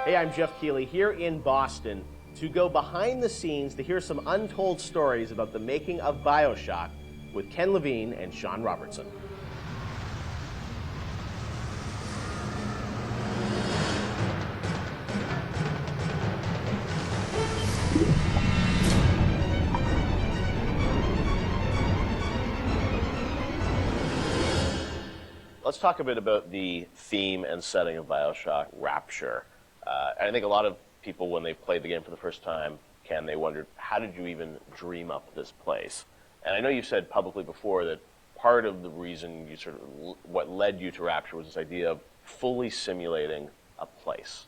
Hey, I'm Jeff Keighley here in Boston to go behind the scenes to hear some untold stories about the making of Bioshock with Ken Levine and Sean Robertson. Let's talk a bit about the theme and setting of Bioshock Rapture. I think a lot of people, when they played the game for the first time, Ken, they wondered, how did you even dream up this place? And I know you said publicly before that part of the reason you what led you to Rapture was this idea of fully simulating a place.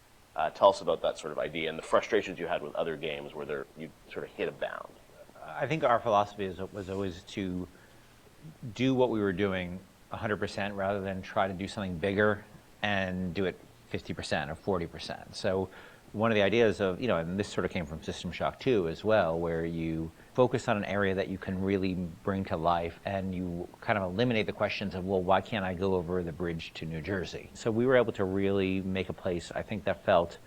Tell us about that sort of idea and the frustrations you had with other games where you sort of hit a bound. I think our philosophy was always to do what we were doing 100% rather than try to do something bigger and do it 50% or 40%. So one of the ideas of, and this sort of came from System Shock 2 as well, where you focus on an area that you can really bring to life and you kind of eliminate the questions of, well, why can't I go over the bridge to New Jersey? So we were able to really make a place, I think, that felt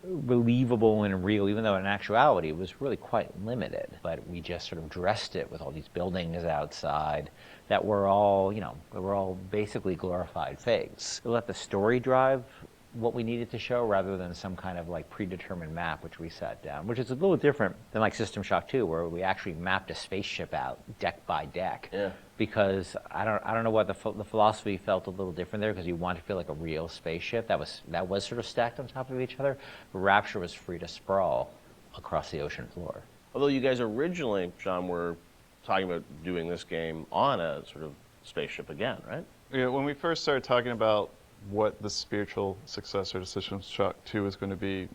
believable and real, even though in actuality it was really quite limited. But we just sort of dressed it with all these buildings outside that were all, basically glorified fakes. We let the story drive what we needed to show rather than some kind of like predetermined map which we sat down, which is a little different than like System Shock 2, where we actually mapped a spaceship out deck by deck. Yeah. Because I don't know what the philosophy felt a little different there, because you want to feel like a real spaceship that was sort of stacked on top of each other. But Rapture was free to sprawl across the ocean floor. Although you guys originally, Sean, were talking about doing this game on a sort of spaceship again, right? Yeah, when we first started talking about what the spiritual successor to System Shock 2 was going to be,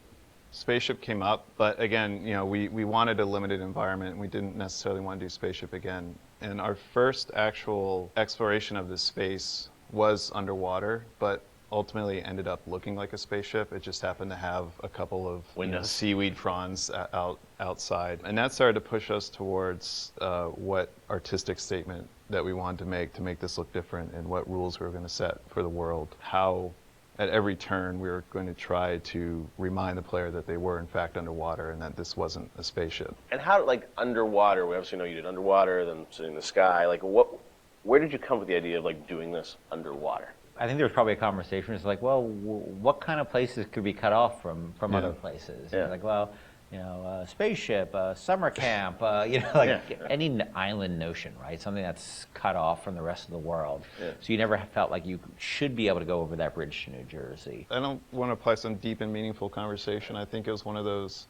Spaceship came up, but again, we wanted a limited environment. We didn't necessarily want to do Spaceship again. And our first actual exploration of this space was underwater, but ultimately ended up looking like a spaceship. It just happened to have a couple of seaweed fronds outside. And that started to push us towards what artistic statement that we wanted to make this look different, and what rules we were going to set for the world. How at every turn we were going to try to remind the player that they were in fact underwater and that this wasn't a spaceship. And how, like underwater, we obviously know you did underwater, then sitting in the sky, like where did you come with the idea of like doing this underwater? I think there was probably a conversation. It's like, well, what kind of places could be cut off from other places? Yeah. Like, well, spaceship, summer camp, any island notion, right? Something that's cut off from the rest of the world. Yeah. So you never felt like you should be able to go over that bridge to New Jersey. I don't want to apply some deep and meaningful conversation. I think it was one of those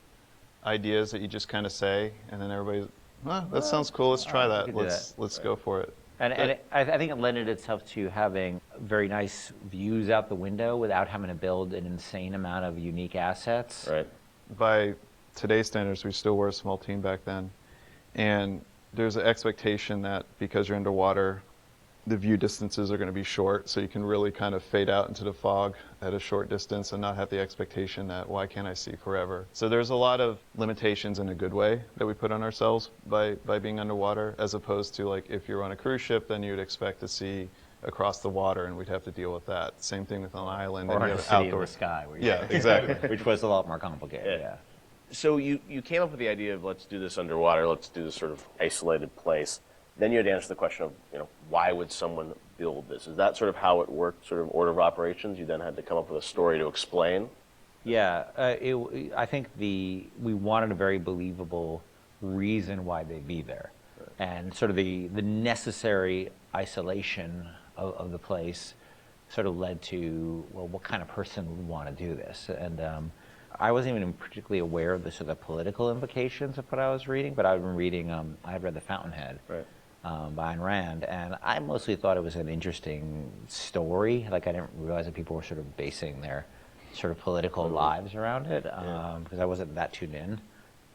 ideas that you just kind of say, and then everybody's, that sounds cool, let's try that. Let's go for it. And I think it lended itself to having very nice views out the window without having to build an insane amount of unique assets. Right. By today's standards, we still were a small team back then. And there's an expectation that because you're underwater, the view distances are going to be short, so you can really kind of fade out into the fog at a short distance and not have the expectation that, why can't I see forever? So there's a lot of limitations in a good way that we put on ourselves by being underwater, as opposed to like if you're on a cruise ship, then you'd expect to see across the water and we'd have to deal with that. Same thing with an island. Or in a city in the sky. Yeah, exactly. Which was a lot more complicated, yeah. So you came up with the idea of let's do this underwater, let's do this sort of isolated place. Then you had to answer the question of, why would someone build this? Is that sort of how it worked, sort of order of operations? You then had to come up with a story to explain? Yeah, I think we wanted a very believable reason why they'd be there. Right. And sort of the necessary isolation of the place sort of led to, well, what kind of person would want to do this? And I wasn't even particularly aware of the sort of political implications of what I was reading, but I've been reading, I had read The Fountainhead. Right. By Ayn Rand, and I mostly thought it was an interesting story. Like, I didn't realize that people were sort of basing their sort of political lives around it, because I wasn't that tuned in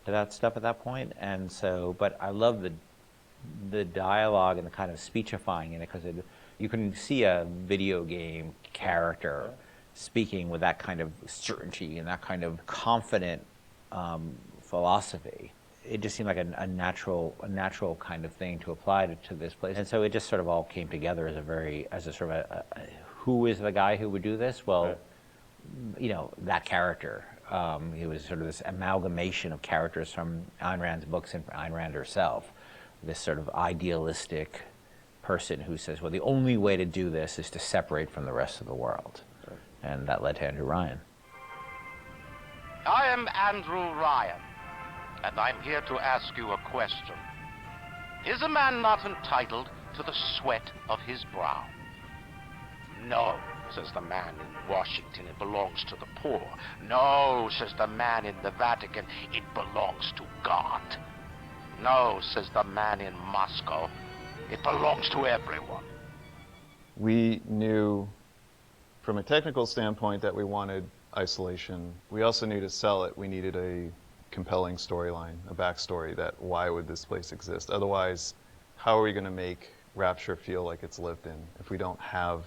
to that stuff at that point. And so, but I love the dialogue and the kind of speechifying in it, because you can see a video game character speaking with that kind of certainty and that kind of confident philosophy. It just seemed like a natural kind of thing to apply to this place. And so it just sort of all came together as a sort of who is the guy who would do this? Well, that character. He was sort of this amalgamation of characters from Ayn Rand's books and Ayn Rand herself. This sort of idealistic person who says, well, the only way to do this is to separate from the rest of the world. Right. And that led to Andrew Ryan. I am Andrew Ryan, and I'm here to ask you a question. Is a man not entitled to the sweat of his brow? No, says the man in Washington, it belongs to the poor. No, says the man in the Vatican, it belongs to God. No, says the man in Moscow, it belongs to everyone. We knew from a technical standpoint that we wanted isolation. We also knew to sell it, we needed a compelling storyline, a backstory that why would this place exist? Otherwise, how are we going to make Rapture feel like it's lived in if we don't have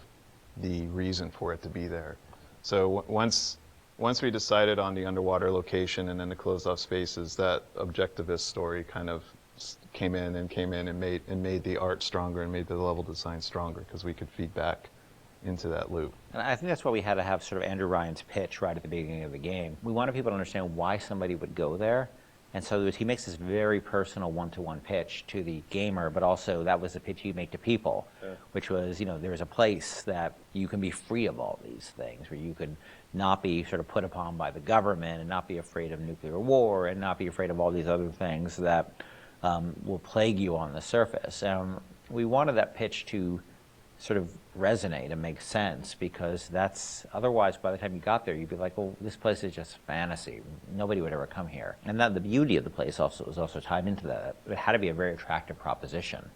the reason for it to be there? So once we decided on the underwater location and then the closed off spaces, that objectivist story kind of came in and made the art stronger and made the level design stronger because we could feed back into that loop. And I think that's why we had to have sort of Andrew Ryan's pitch right at the beginning of the game. We wanted people to understand why somebody would go there. And so he makes this very personal one-to-one pitch to the gamer, but also that was the pitch you make to people, which was, there's a place that you can be free of all these things, where you could not be sort of put upon by the government and not be afraid of nuclear war and not be afraid of all these other things that will plague you on the surface. We wanted that pitch to sort of resonate and make sense, because that's otherwise by the time you got there you'd be like, well, this place is just fantasy, nobody would ever come here. And that the beauty of the place also was also tied into that. It had to be a very attractive proposition,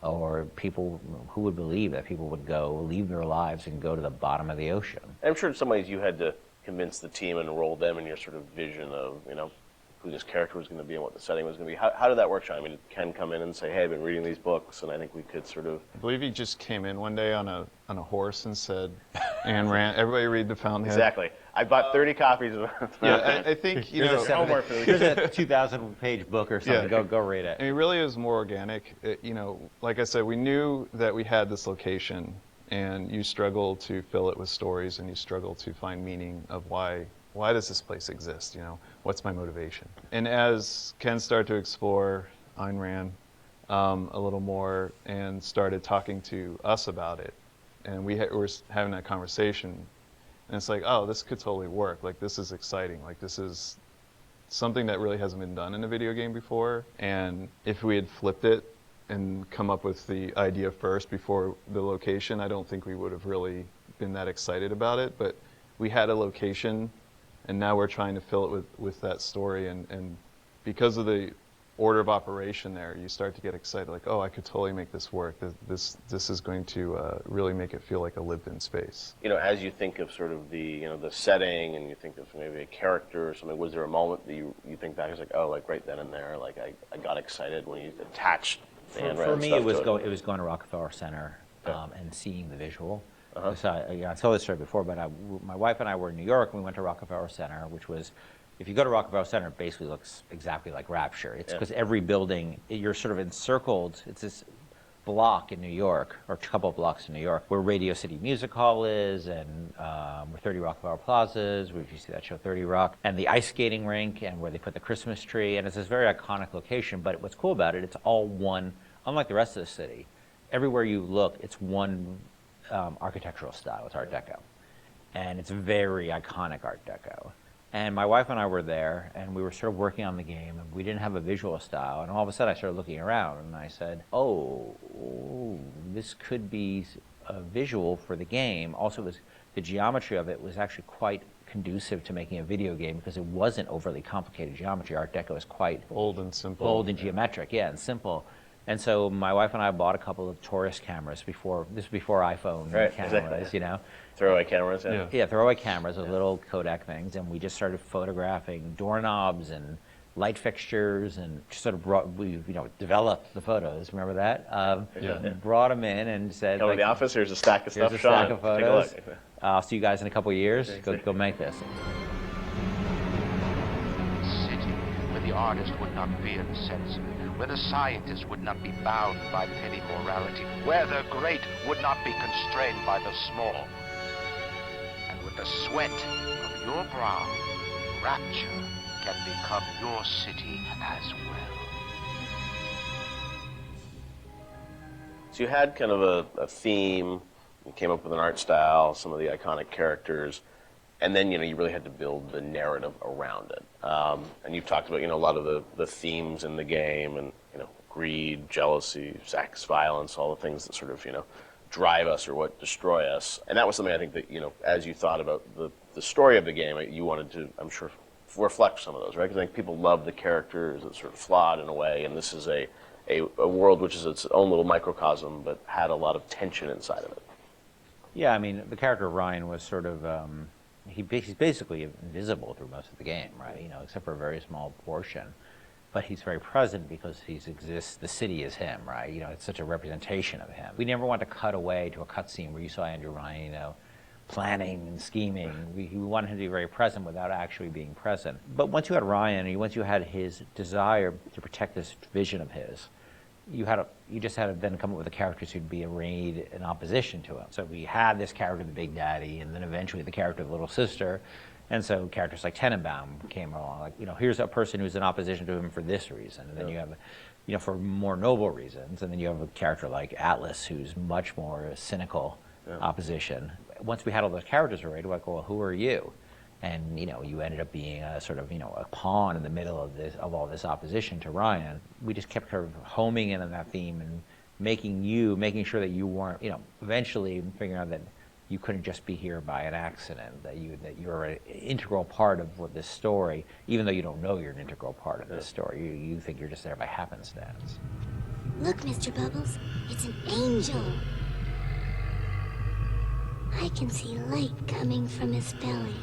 or people who would believe that people would go leave their lives and go to the bottom of the ocean. I'm sure in some ways you had to convince the team and enroll them in your sort of vision of who this character was going to be and what the setting was going to be. How did that work, Sean? I mean, did Ken come in and say, hey, I've been reading these books, and I think we could sort of... I believe he just came in one day on a horse and said, Ayn Rand, everybody read The Fountainhead. Exactly. I bought 30 copies of it. Yeah, I think, here's a 2,000-page book or something. Yeah. Go read it. And it really is more organic. Like I said, we knew that we had this location, and you struggle to fill it with stories, and you struggle to find meaning of why does this place exist? What's my motivation? And as Ken started to explore Ayn Rand a little more and started talking to us about it, and we were having that conversation, and it's like, oh, this could totally work. Like, this is exciting. Like, this is something that really hasn't been done in a video game before. And if we had flipped it and come up with the idea first before the location, I don't think we would have really been that excited about it. But we had a location, and now we're trying to fill it with that story. And because of the order of operation there, you start to get excited, like, oh, I could totally make this work. This is going to really make it feel like a lived-in space. As you think of sort of the the setting, and you think of maybe a character or something, was there a moment that you think back, it's like, oh, like right then and there, like I got excited when you attached the Ayn Rand For me, stuff it was to it. It was going to Rockefeller Center and seeing the visual. Uh-huh. So I told this story before, but my wife and I were in New York, and we went to Rockefeller Center, which was, if you go to Rockefeller Center, it basically looks exactly like Rapture. It's because every building, you're sort of encircled. It's this block in New York, or a couple of blocks in New York, where Radio City Music Hall is, and where 30 Rockefeller Plazas, where you see that show 30 Rock, and the ice skating rink, and where they put the Christmas tree, and it's this very iconic location. But what's cool about it, it's all one, unlike the rest of the city. Everywhere you look, it's one architectural style. It's Art Deco. And it's very iconic Art Deco. And my wife and I were there, and we were sort of working on the game, and we didn't have a visual style. And all of a sudden, I started looking around, and I said, oh, this could be a visual for the game. Also, the geometry of it was actually quite conducive to making a video game, because it wasn't overly complicated geometry. Art Deco is quite bold and simple. Bold and geometric, and simple. And so my wife and I bought a couple of tourist cameras before iPhone cameras, Throwaway cameras, Yeah, throwaway cameras with little Kodak things, and we just started photographing doorknobs and light fixtures, and just sort of developed the photos. Remember that? Brought them in and said, come to the office, here's a stack of stuff, here's a stack of photos. Take a look. I'll see you guys in a couple of years. Go make this. City where the artist would not fear the censor, where the scientist would not be bound by petty morality, where the great would not be constrained by the small, and with the sweat of your brow, Rapture can become your city as well. So you had kind of a theme, you came up with an art style, some of the iconic characters, and then, you really had to build the narrative around it. And you've talked about, a lot of the themes in the game and, greed, jealousy, sex, violence, all the things that sort of, drive us or what destroy us. And that was something I think that, as you thought about the story of the game, you wanted to, I'm sure, reflect some of those, right? Because I think people love the characters, it's sort of flawed in a way, and this is a world which is its own little microcosm, but had a lot of tension inside of it. Yeah, I mean, the character of Ryan was sort of, he's basically invisible through most of the game, right? Except for a very small portion. But he's very present because he exists, the city is him, right? It's such a representation of him. We never want to cut away to a cutscene where you saw Andrew Ryan, planning and scheming. We wanted him to be very present without actually being present. But once you had Ryan, and once you had his desire to protect this vision of his, you just had to then come up with the characters who'd be arrayed in opposition to him. So we had this character, the Big Daddy, and then eventually the character of the Little Sister. And so characters like Tenenbaum came along, like, here's a person who's in opposition to him for this reason. And then you have, for more noble reasons. And then you have a character like Atlas, who's much more cynical opposition. Once we had all those characters arrayed, we're like, well, who are you? And, you ended up being a sort of, a pawn in the middle of all this opposition to Ryan. We just kept kind of homing in on that theme and making sure that you weren't, eventually figuring out that you couldn't just be here by an accident, that you're an integral part of this story, even though you don't know you're an integral part of this story. You think you're just there by happenstance. Look, Mr. Bubbles, it's an angel. I can see light coming from his belly.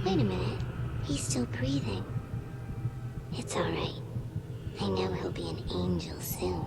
Wait a minute, he's still breathing. It's all right. I know he'll be an angel soon.